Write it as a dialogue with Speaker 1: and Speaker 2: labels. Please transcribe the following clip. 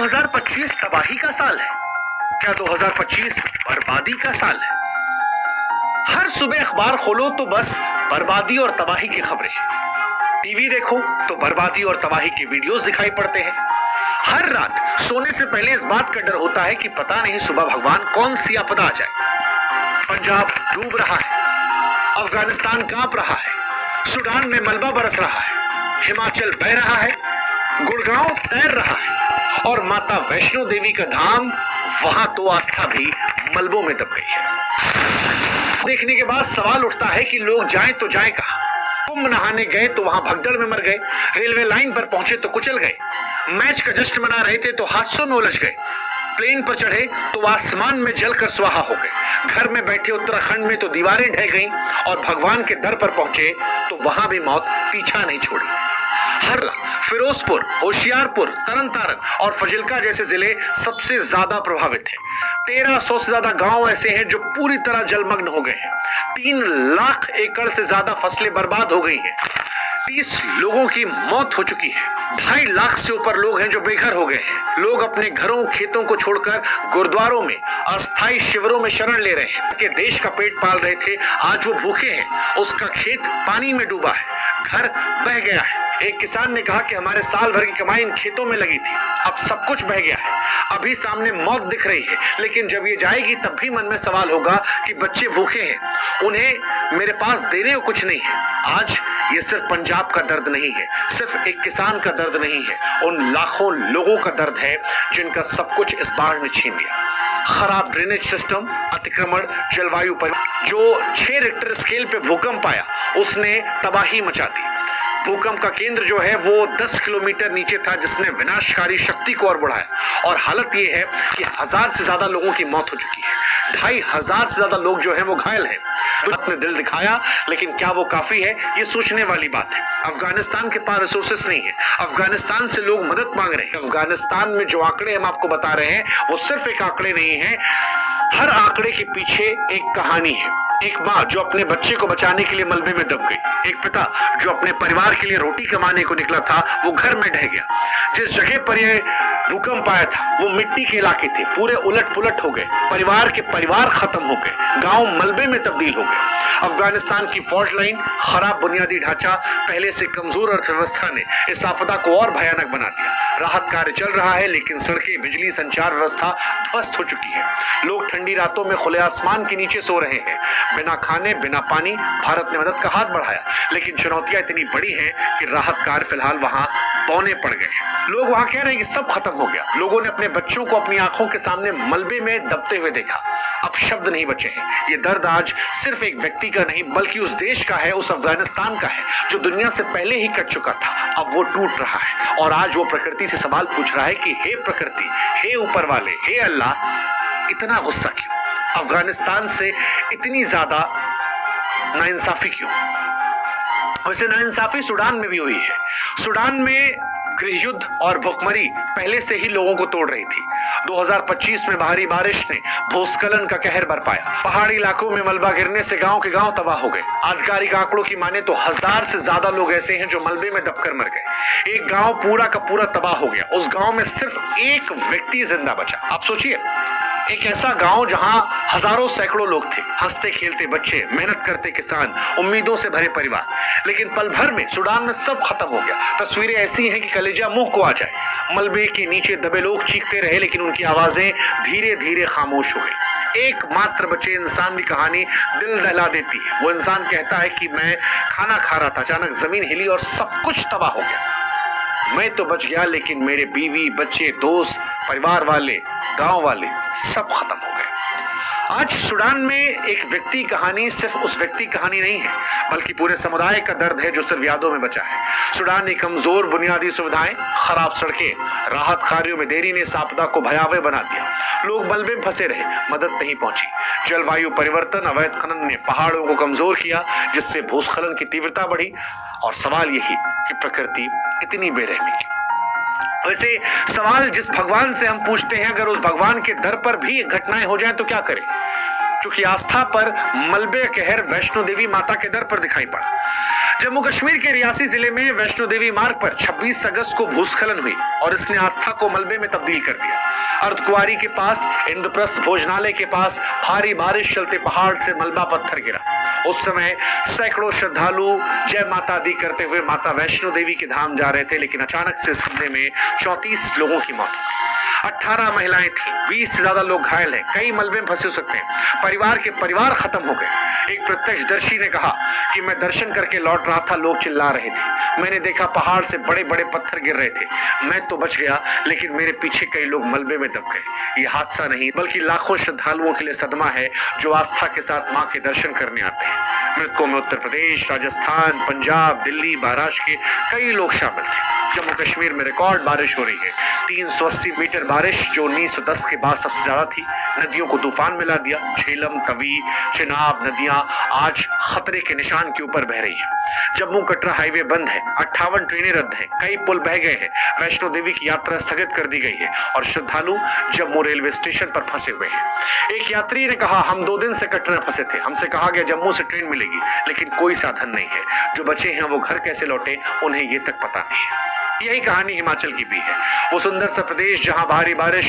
Speaker 1: 2025 तबाही का साल है क्या? 2025 बर्बादी का साल है? हर सुबह अखबार खोलो तो बस बर्बादी और तबाही की खबरें। टीवी देखो तो बर्बादी और तबाही के वीडियोस दिखाई पड़ते हैं। हर रात सोने से पहले इस बात का डर होता है कि पता नहीं सुबह भगवान कौन सी आपदा आ जाए। पंजाब डूब रहा है, अफगानिस्तान कांप रहा है, सूडान में मलबा बरस रहा है, हिमाचल बह रहा है, गुड़गांव तैर रहा है और माता वैष्णो देवी का धाम, वहां तो आस्था भी मलबों में दब गई है। देखने के बाद सवाल उठता है कि लोग जाएं तो जाएं कहां? कुंभ नहाने गए तो वहां भगदड़ में मर गए, रेलवे लाइन पर पहुंचे तो कुचल गए, मैच का जश्न मना रहे थे तो हादसों में उलझ गए, प्लेन पर चढ़े तो आसमान में जलकर स्वाहा हो गए, घर में बैठे उत्तराखंड में तो दीवारें ढह गईं और भगवान के दर पर पहुंचे तो वहां भी मौत पीछा नहीं छोड़ी। हरला, फिरोजपुर, होशियारपुर, तरनतारन और फजिल्का जैसे जिले सबसे ज्यादा प्रभावित हैं। 1300 से ज्यादा गांव ऐसे हैं जो पूरी तरह जलमग्न हो गए हैं। 3 लाख एकड़ से ज्यादा फसलें बर्बाद हो गई हैं। 30 लोगों की मौत हो चुकी है। 2.5 लाख से ऊपर लोग हैं जो बेघर हो गए हैं। लोग अपने घरों खेतों को छोड़कर गुरुद्वारों में, अस्थायी शिविरों में शरण ले रहे हैं। कि देश का पेट पाल रहे थे, आज वो भूखे हैं, उसका खेत पानी में डूबा है, घर बह गया है। एक किसान ने कहा कि हमारे साल भर की कमाई इन खेतों में लगी थी, अब सब कुछ बह गया है। अभी सामने मौत दिख रही है, लेकिन जब ये जाएगी तब भी मन में सवाल होगा कि बच्चे भूखे हैं, उन्हें मेरे पास देने को कुछ नहीं है। आज ये सिर्फ पंजाब का दर्द नहीं है, सिर्फ एक किसान का दर्द नहीं है, उन लाखों लोगों का दर्द है जिनका सब कुछ इस बाढ़ ने छीन लिया। खराब ड्रेनेज सिस्टम, अतिक्रमण, जलवायु परिवर्तन। जो 6 रिक्टर स्केल पे भूकंप आया उसने तबाही मचा दी। भूकंप का केंद्र जो है वो 10 किलोमीटर नीचे था, जिसने विनाशकारी शक्ति को और बढ़ाया। और हालत ये है कि 1000 से ज्यादा लोगों की मौत हो चुकी है, 2500 से ज्यादा लोग जो हैं वो घायल हैं। ने दिल दिखाया, लेकिन क्या वो काफी है? ये सोचने वाली बात है। अफगानिस्तान के पास रिसोर्सेस नहीं है, अफगानिस्तान से लोग मदद मांग रहे हैं। अफगानिस्तान में जो आंकड़े हम आपको बता रहे हैं वो सिर्फ एक आंकड़े नहीं है, हर आंकड़े के पीछे एक कहानी है। एक माँ जो अपने बच्चे को बचाने के लिए मलबे में दब गई, एक पिता जो अपने परिवार के लिए रोटी कमाने को निकला था वो घर में ढह गया। जिस जगह पर यह भूकंप आया था वो मिट्टी के इलाके थे, पूरे उलट पुलट हो गए, परिवार के परिवार खत्म हो गए, गांव मलबे में तब्दील हो गए। अफगानिस्तान की फॉल्ट लाइन, खराब बुनियादी ढांचा, पहले से कमजोर अर्थव्यवस्था ने इस आपदा को और भयानक बना दिया। राहत कार्य चल रहा है, लेकिन सड़कें, बिजली, संचार व्यवस्था ध्वस्त हो चुकी है। लोग ठंडी रातों में खुले आसमान के नीचे सो रहे हैं, बिना खाने, बिना पानी। भारत ने मदद का हाथ बढ़ाया, लेकिन चुनौतियां इतनी बड़ी हैं कि राहत कार्य फिलहाल वहां बौने पड़ गए हैं। लोग वहां कह रहे हैं कि सब खत्म हो गया। लोगों ने अपने बच्चों को अपनी आंखों के सामने मलबे में दबते हुए देखा, अब शब्द नहीं बचे हैं। ये दर्द आज सिर्फ एक व्यक्ति का नहीं, बल्कि उस देश का है, उस अफगानिस्तान का है जो दुनिया से पहले ही कट चुका था। अब वो टूट रहा है और आज वो प्रकृति से सवाल पूछ रहा है कि हे प्रकृति, हे ऊपर वाले, हे अल्लाह, इतना गुस्सा क्यों? अफगानिस्तान से इतनी ज्यादा नाइंसाफी क्यों? वैसे नाइंसाफी सूडान में भी हुई है। सूडान में गृह युद्ध और भुखमरी पहले से ही लोगों को तोड़ रही थी। 2025 में भारी बारिश ने भूस्खलन का कहर बरपाया। पहाड़ी इलाकों में मलबा गिरने से गांव के गांव तबाह हो गए। आधिकारिक आंकड़ों की माने तो 1000 से ज्यादा लोग ऐसे हैं जो मलबे में दबकर मर गए। एक गांव पूरा का पूरा तबाह हो गया। उस गांव में सिर्फ एक व्यक्ति जिंदा बचा। आप सोचिए, एक ऐसा गांव जहां हजारों सैकड़ों लोग थे, हंसते खेलते बच्चे, मेहनत करते किसान, उम्मीदों से भरे परिवार, लेकिन पल भर में सूडान में सब खत्म हो गया। तस्वीरें ऐसी हैं कि कलेजा मुंह को आ जाए। मलबे के नीचे दबे लोग चीखते रहे, लेकिन उनकी आवाजें धीरे धीरे खामोश हो गई। एकमात्र बचे इंसान की कहानी दिल दहला देती है। वो इंसान कहता है कि मैं खाना खा रहा था, अचानक जमीन हिली और सब कुछ तबाह हो गया। मैं तो बच गया, लेकिन मेरे बीवी, बच्चे, दोस्त, परिवार वाले, गांव वाले सब खत्म हो गए। आज सूडान में एक व्यक्ति कहानी सिर्फ उस व्यक्ति कहानी नहीं है, बल्कि पूरे समुदाय का दर्द है जो सिर्फ यादों में बचा है। सूडान ने कमजोर बुनियादी सुविधाएं, खराब सड़कें, राहत कार्यों में देरी ने इस आपदा को भयावह बना दिया। लोग मलबे में फंसे रहे, मदद नहीं पहुंची। जलवायु परिवर्तन, अवैध खनन ने पहाड़ों को कमजोर किया, जिससे भूस्खलन की तीव्रता बढ़ी। और सवाल यही कि प्रकृति इतनी बेरहमी क्यों? वैसे सवाल जिस भगवान से हम पूछते हैं, अगर उस भगवान के दर पर भी घटनाएं हो जाएं तो क्या करें? क्योंकि आस्था पर मलबे कहर वैष्णो देवी माता के दर पर दिखाई पड़ा। जम्मू कश्मीर के रियासी जिले में वैष्णो देवी मार्ग पर 26 अगस्त को भूस्खलन हुई और इसने आस्था को मलबे में तब्दील कर दिया। अर्धकुंवारी के पास इंद्रप्रस्थ भोजनालय के पास भारी बारिश चलते पहाड़ से मलबा पत्थर गिरा। उस समय सैकड़ों श्रद्धालु जय माता दी करते हुए माता वैष्णो देवी के धाम जा रहे थे, लेकिन अचानक से इस हमले में 34 लोगों की मौत हो गई। 18 महिलाएं थी, 20 से ज्यादा लोग घायल हैं, कई मलबे में फंसे हो सकते हैं। परिवार खत्म हो गए। एक प्रत्यक्षदर्शी ने कहा कि मैं दर्शन करके लौट रहा था, लोग चिल्ला रहे थे, मैंने देखा पहाड़ से बड़े बड़े पत्थर गिर रहे थे, मैं तो बच गया लेकिन मेरे पीछे कई लोग मलबे में दब गए। ये हादसा नहीं बल्कि लाखों श्रद्धालुओं के लिए सदमा है जो आस्था के साथ मां के दर्शन करने आते हैं। मृतकों में उत्तर प्रदेश, राजस्थान, पंजाब, दिल्ली, महाराष्ट्र के कई लोग शामिल थे। जम्मू कश्मीर में रिकॉर्ड बारिश हो रही है, 380 मीटर बारिश जो 1910 के बाद सबसे ज्यादा थी। नदियों को तूफान मिला दिया। झेलम, तवी, चिनाब नदियां आज खतरे के निशान के ऊपर बह रही हैं। जम्मू कटरा हाईवे बंद है, 58 ट्रेनें रद्द हैं, कई पुल बह गए हैं। वैष्णो देवी की यात्रा स्थगित कर दी गई है और श्रद्धालु जम्मू रेलवे स्टेशन पर फंसे हुए हैं। एक यात्री ने कहा, हम 2 दिन से कटरा फंसे थे, हमसे कहा गया जम्मू से ट्रेन मिलेगी, लेकिन कोई साधन नहीं है। जो बचे हैं वो घर कैसे लौटे, उन्हें ये तक पता नहीं है। यही कहानी हिमाचल की भी है, वो सुंदर सा प्रदेश जहां भारी बारिश